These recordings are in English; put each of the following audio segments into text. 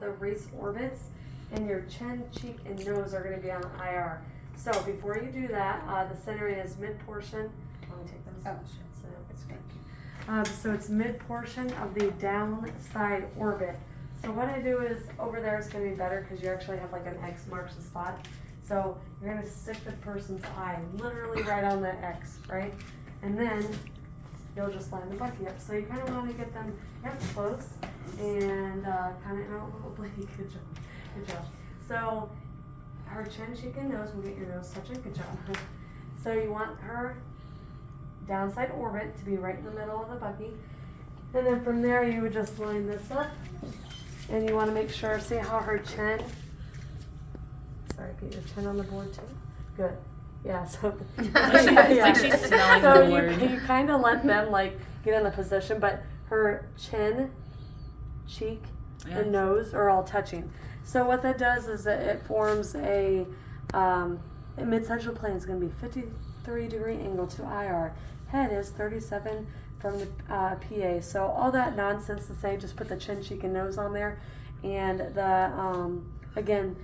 the raised orbits, and your chin, cheek, and nose are going to be on IR. So before you do that, the centering is mid-portion. Let me take those. Oh, sure. So it's good. So it's mid-portion of the downside orbit. So what I do is, over there is going to be better because you actually have like an X marks the spot. So you're going to stick the person's eye literally right on the X, right? And then you'll just line the bucky up. So you kind of want to get them close and kind of out a little bit. Good job. Good job. So her chin, cheek, and nose, we'll get your nose touching. Good job. So you want her downside orbit to be right in the middle of the bucky. And then from there you would just line this up. And you want to make sure, see how her chin, sorry, get your chin on the board too. Good. Yeah, so It's like she's smelling so the board. you kind of let them like get in the position, but her chin, cheek, and nose are all touching. So what that does is that it forms a mid-sagittal plane is going to be 53-degree angle to IR. Head is 37 from the PA. So all that nonsense to say, just put the chin, cheek, and nose on there. And the again,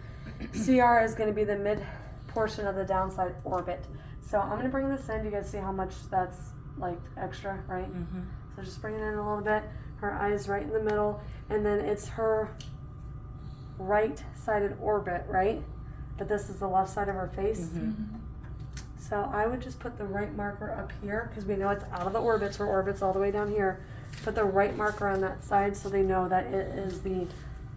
CR is going to be the mid portion of the downside orbit. So I'm going to bring this in. You guys see how much that's like extra, right? Mm-hmm. So just bring it in a little bit. Her eyes right in the middle, and then it's her right-sided orbit, right? But this is the left side of her face. Mm-hmm. So I would just put the right marker up here because we know it's out of the orbits. Her orbit's all the way down here. Put the right marker on that side so they know that it is the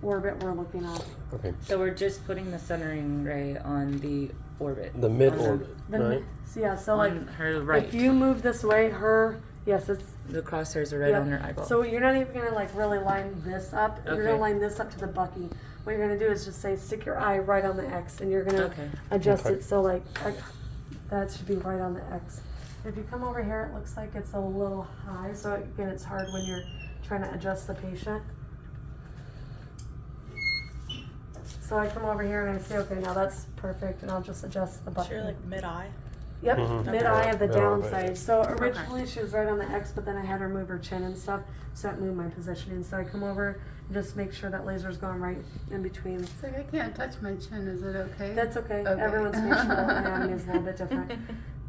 orbit we're looking at. Okay. So we're just putting the centering ray on the orbit. The mid On orbit, right? So yeah, so like on her right. if you move this way, it's The crosshairs are right yep. on her eyeball. So you're not even gonna like really line this up. You're Okay. gonna line this up to the bucky. What you're gonna do is just say stick your eye right on the X, and you're gonna Okay. adjust Okay. it so like that should be right on the X. If you come over here, it looks like it's a little high. So again, it's hard when you're trying to adjust the patient. So I come over here and I say, okay, now that's perfect, and I'll just adjust the bucky. Sure, like mid-eye. Yep, Mhm. mid-eye of the Okay. downside. So originally she was right on the X, but then I had her move her chin and stuff, so it moved my positioning. So I come over and just make sure that laser's going right in between. It's like I can't touch my chin. Is it okay? That's okay. Okay. Everyone's facial anatomy is a little bit different.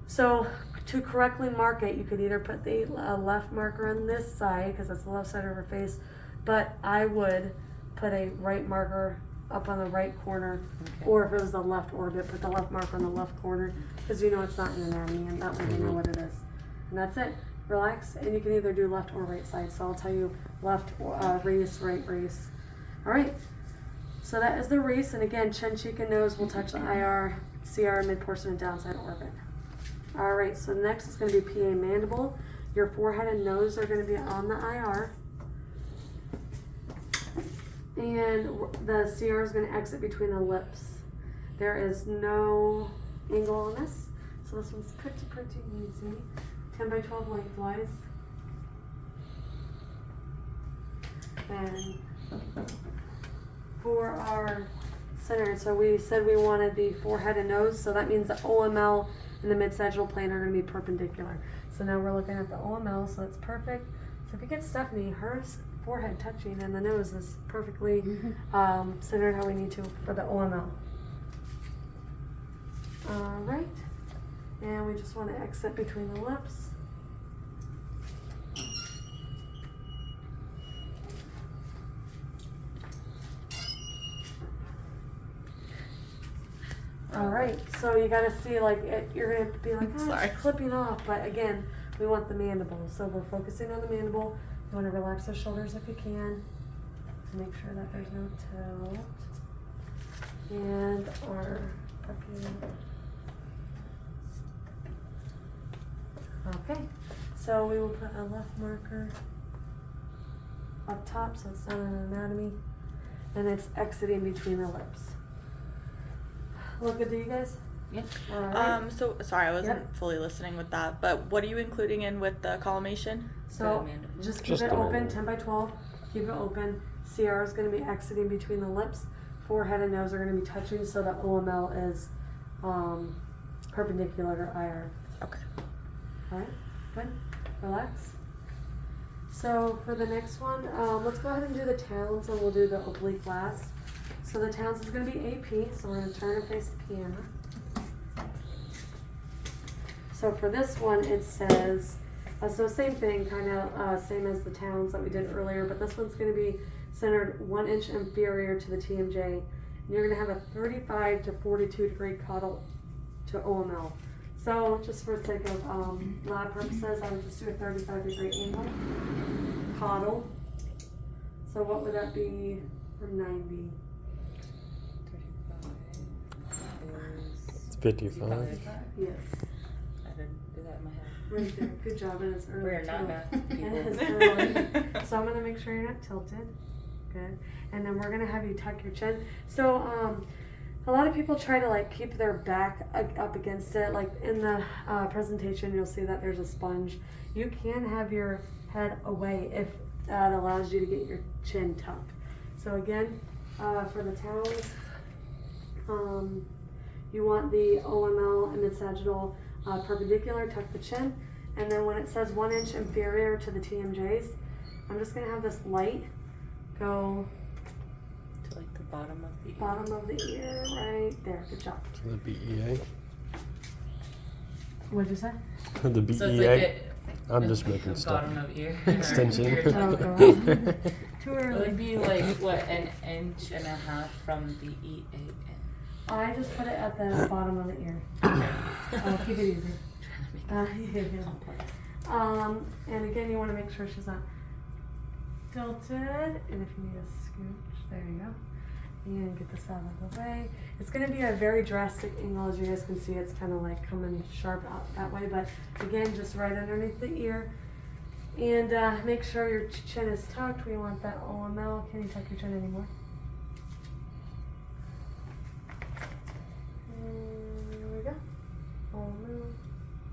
So to correctly mark it, you could either put the left marker on this side, because that's the left side of her face, but I would put a right marker up on the right corner, or if it was the left orbit, put the left marker on the left corner, because you know it's not an anatomy, and that way you know what it is. And that's it. Relax, and you can either do left or right side. So I'll tell you left race, right race. All right. So that is the race, and again, chin, cheek, and nose will touch the IR, CR, mid portion, and downside orbit. All right. So next is going to be PA mandible. Your forehead and nose are going to be on the IR. And the CR is going to exit between the lips. There is no angle on this. So this one's pretty easy. 10 by 12 lengthwise. And for our center, so we said we wanted the forehead and nose, so that means the OML and the mid-sagittal plane are going to be perpendicular. So now we're looking at the OML, so it's perfect. So if you get Stephanie, hers forehead touching and the nose is perfectly centered how we need to for the OML. Alright, and we just want to exit between the lips. Alright, so you gotta see like it, you're gonna be like, oh, Sorry. it's clipping off, but again, we want the mandible. So we're focusing on the mandible. You want to relax the shoulders if you can. Make sure that there's no tilt. And our okay, so we will put a left marker up top so it's not an anatomy. And it's exiting between the lips. Look good to you guys? Yep. All right. So sorry, I wasn't Yep. fully listening with that. But what are you including in with the collimation? So mandible. just keep Just it the open, mandible. 10 by 12. Keep it open. CR is going to be exiting between the lips. Forehead and nose are going to be touching, so the OML is perpendicular to IR. Okay. All right, good. Relax. So for the next one, let's go ahead and do the towns and we'll do the oblique last. So the towns is gonna be AP, so we're gonna turn and face the camera. So for this one, it says, so same thing, kinda, same as the towns that we did earlier, but this one's gonna be centered 1 inch inferior to the TMJ. And you're gonna have a 35 to 42 degree caudal to OML. So just for the sake of lab purposes, I would just do a 35 degree angle, caudal. So what would that be from 90? 55. Yes, I didn't do that in my head. right there. Good job, and it's early. We're not too. math And people. it's early. So I'm gonna make sure you're not tilted. Good. And then we're gonna have you tuck your chin. So a lot of people try to like keep their back up against it. Like in the presentation, you'll see that there's a sponge. You can have your head away if that allows you to get your chin tucked. So again, for the towels, you want the OML and mid-sagittal perpendicular, tuck the chin. And then when it says 1 inch inferior to the TMJs, I'm just gonna have this light go To like the bottom of the ear. bottom of the ear, right there. Good job. So the BEA. What'd you say? The BEA. So it's like it, I'm just making the stuff. bottom of ear. Extension. Oh, God. Too It early. would be like what, an inch and a half from the EAN. I just put it at the bottom of the ear. I'll keep it easy. Yeah. And again, you want to make sure she's not tilted. And if you need a scooch, there you go. And get this out of the way. It's going to be a very drastic angle. As you guys can see, it's kind of like coming sharp out that way. But again, just right underneath the ear. And make sure your chin is tucked. We want that OML. Can you tuck your chin anymore? There we go. OML.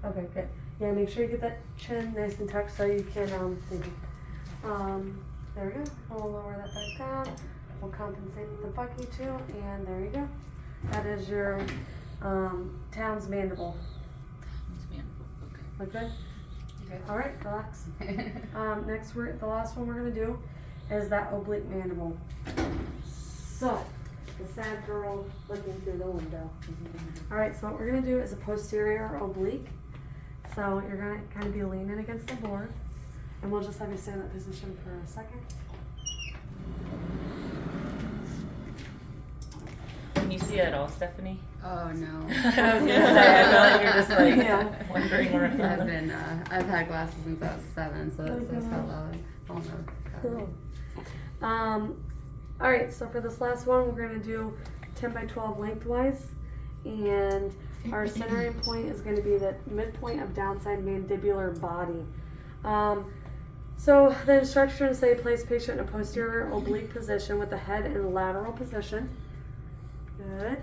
Okay, good. Yeah, make sure you get that chin nice and tucked so you can, thank you. There we go. We'll lower that back down. We'll compensate with the bucky too, and there you go. That is your Towns mandible. Okay. Look good? Okay. All right, relax. Next, the last one we're gonna do is that oblique mandible. So, the sad girl looking through the window. All right, so what we're gonna do is a posterior oblique. So you're gonna kind of be leaning against the board, and we'll just have you stay in that position for a second. Can you see it at all, Stephanie? Oh no. I was gonna say, I feel like you're just like Yeah. wondering where I've been I've had glasses since I was 7, so that's how loud. Oh no. All right, so for this last one, we're gonna do 10 by 12 lengthwise, and our centering point is gonna be the midpoint of downside mandibular body. So the instructions say place patient in a posterior oblique position with the head in lateral position. Good.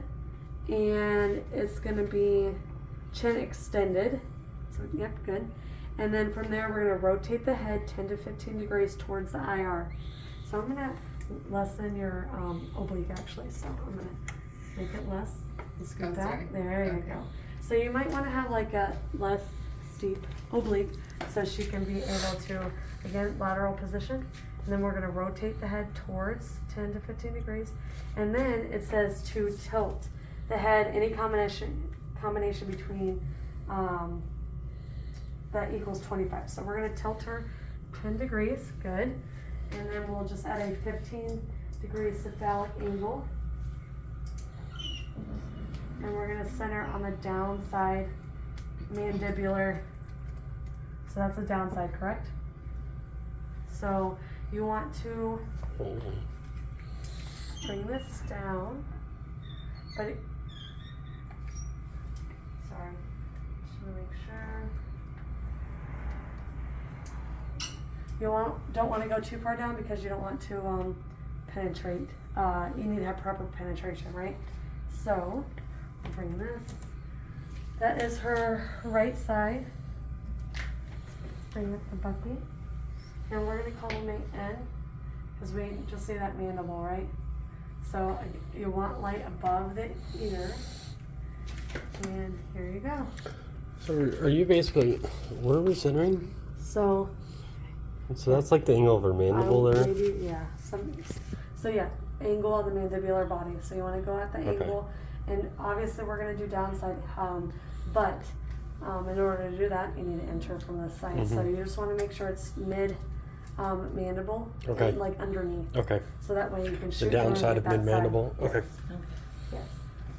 And it's gonna be chin extended. So yep, good. And then from there we're gonna rotate the head 10 to 15 degrees towards the IR. So I'm gonna lessen your oblique actually. So I'm gonna make it less. And scoot Oh, that. sorry. There you Okay. go. So you might want to have like a less steep oblique so she can be able to, again, lateral position. And then we're going to rotate the head towards 10 to 15 degrees. And then it says to tilt the head, any combination between that equals 25. So we're going to tilt her 10 degrees, good. And then we'll just add a 15 degree cephalic angle. And we're going to center on the downside mandibular. So that's the downside, correct? So you want to bring this down, but sorry, just want to make sure. You don't want to go too far down because you don't want to penetrate. You need to have proper penetration, right? So I'll bring this. That is her right side. Bring up the bucky. And we're going to collimate N because we just see that mandible, right? So you want light above the ear. And here you go. So are you basically, where are we centering? So So that's like the angle of her mandible there. Maybe, yeah. So yeah, angle of the mandibular body. So you want to go at the Okay. angle, and obviously we're going to do downside, but in order to do that, you need to enter from the side. So you just want to make sure it's mid mandible, Okay. and, like underneath. Okay. So that way you can shoot. The in and downside get of that mid mandible. side. Okay. Yes.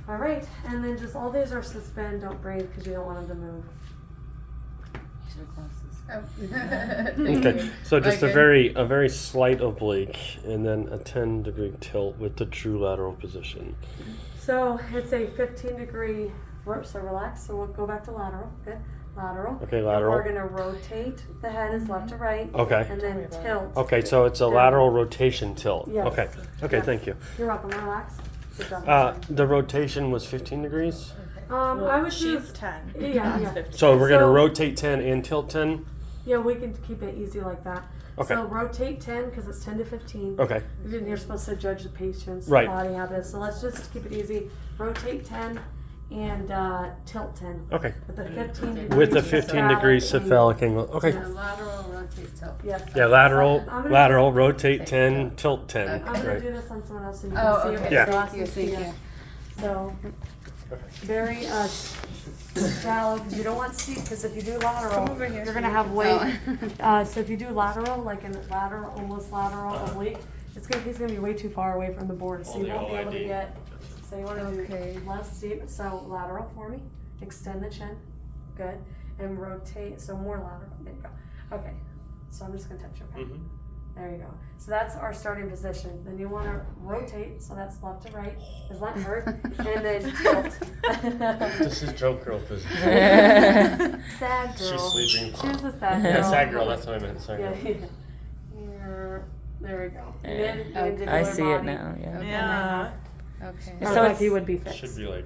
All right, and then just all these are suspend, don't breathe because you don't want them to move. Okay. So just a very slight oblique, and then a 10-degree tilt with the true lateral position. So it's a 15-degree. So relax. So we'll go back to lateral. Good. Lateral. Okay, And lateral. we're gonna rotate the head is left to right. Okay. And then tilt. Okay, so it's a Down. lateral rotation tilt. Yes. Okay. Okay, Yeah. thank you. You're welcome. Relax. Good job. The rotation was 15 degrees. I would She's do. 10. Yeah, That's yeah. 15. So we're gonna So- rotate 10 and tilt 10. Yeah, we can keep it easy like that. Okay. So rotate 10 because it's 10 to 15. Okay. You're supposed to judge the patient's Right. body habits. So let's just keep it easy. Rotate 10 and tilt 10. Okay. With the 15 degrees. With the 15 degree cephalic angle. Okay. Yeah. Lateral rotate tilt. Yes. Yeah, lateral, I'm gonna- lateral, rotate 10, tilt 10. I'm gonna Right. do this on someone else so you Oh, can see it okay. with Yeah. the glasses. Thank you. Yeah. So very shallow because you don't want steep because if you do lateral, you're gonna have weight. So if you do lateral, like in lateral, almost lateral oblique, he's gonna be way too far away from the board, so you won't be able to get. So you want to Okay. do less steep. So lateral for me, extend the chin, good, and rotate. So more lateral. There you go. Okay. So I'm just gonna touch your pen. There you go. So that's our starting position. Then you want to rotate, so that's left to right. Does that hurt? And then tilt. This is joke girl position. Sad girl. She's sleeping. She's a sad girl. Yeah, sad girl, that's what I meant. Sad Yeah, girl. yeah. There we go. Yeah. Mid-mandibular I see it body. now. Yeah. Yeah. Okay. Or So like it's- you would be fixed. Should be like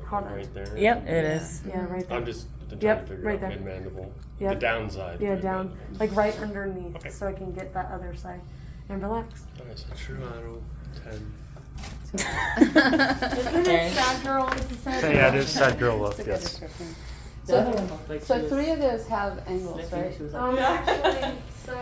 Hold on. right there. Yep, it is. Yeah, right there. I'm just trying Yep, to figure right out there. mid mandible. Yep. The downside. Yeah, mid down, mandible. like right underneath, Okay. so I can get that other side. And relax. Okay, so true lateral 10. Isn't Okay. it sad girl? It's a sad So girl. yeah, it is sad girl look. That's a good Yes. description. The other one looked like So she was three of those have angles, sniffing. right? She was like, Actually, so